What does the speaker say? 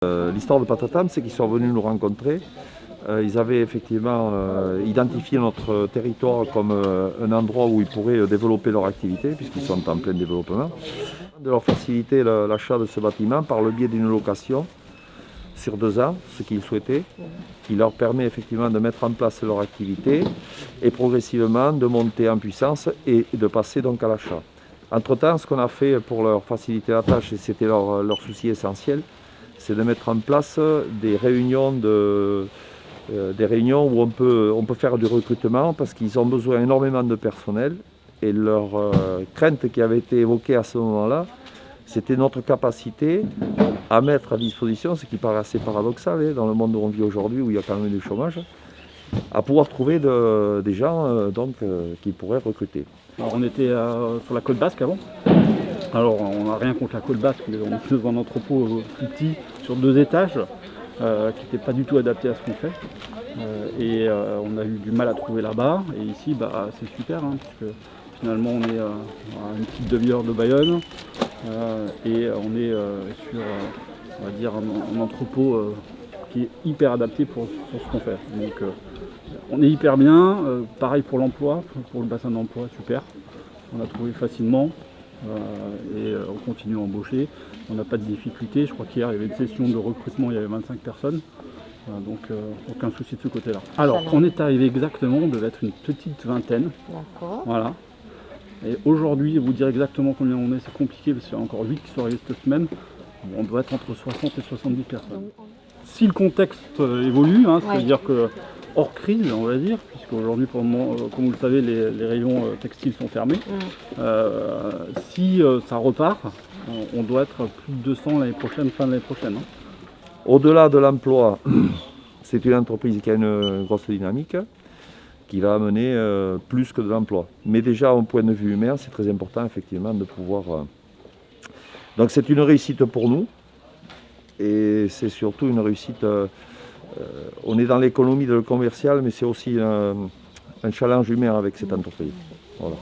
L'histoire de Patatam, c'est qu'ils sont venus nous rencontrer. Ils avaient effectivement identifié notre territoire comme un endroit où ils pourraient développer leur activité, puisqu'ils sont en plein développement. De leur faciliter l'achat de ce bâtiment par le biais d'une location sur 2 ans, ce qu'ils souhaitaient, qui leur permet effectivement de mettre en place leur activité et progressivement de monter en puissance et de passer donc à l'achat. Entre-temps, ce qu'on a fait pour leur faciliter la tâche, et c'était leur souci essentiel, c'est de mettre en place des réunions où on peut faire du recrutement parce qu'ils ont besoin énormément de personnel et leur crainte qui avait été évoquée à ce moment-là, c'était notre capacité à mettre à disposition, ce qui paraît assez paradoxal dans le monde où on vit aujourd'hui, où il y a quand même du chômage, à pouvoir trouver des gens qui pourraient recruter. Alors on était sur la côte basque avant. Alors on n'a rien contre la côte basque, mais on est dans un entrepôt plus petit sur 2 étages qui n'était pas du tout adapté à ce qu'on fait. On a eu du mal à trouver là-bas. Et ici c'est super, puisque finalement on est à une petite demi-heure de Bayonne et on est sur on va dire un entrepôt qui est hyper adapté sur ce qu'on fait. Donc on est hyper bien, pareil pour l'emploi, pour le bassin d'emploi, super. On a trouvé facilement. On continue à embaucher, on n'a pas de difficulté. Je crois qu'hier il y avait une session de recrutement, il y avait 25 personnes, donc aucun souci de ce côté-là. Alors on est arrivé exactement, on devait être une petite vingtaine. D'accord. Voilà. Et aujourd'hui, vous dire exactement combien on est, c'est compliqué parce qu'il y a encore 8 qui sont arrivés cette semaine. On doit être entre 60 et 70 personnes. Si le contexte évolue, c'est-à-dire que hors crise, on va dire, puisqu'aujourd'hui, pour le moment, comme vous le savez, les rayons textiles sont fermés. Si ça repart, on doit être plus de 200 l'année prochaine, fin de l'année prochaine. Au-delà de l'emploi, c'est une entreprise qui a une grosse dynamique, qui va amener plus que de l'emploi. Mais déjà, au point de vue humain, c'est très important, effectivement, de pouvoir... Donc c'est une réussite pour nous, et c'est surtout une réussite... on est dans l'économie de le commercial, mais c'est aussi un challenge humain avec cette entreprise. Voilà.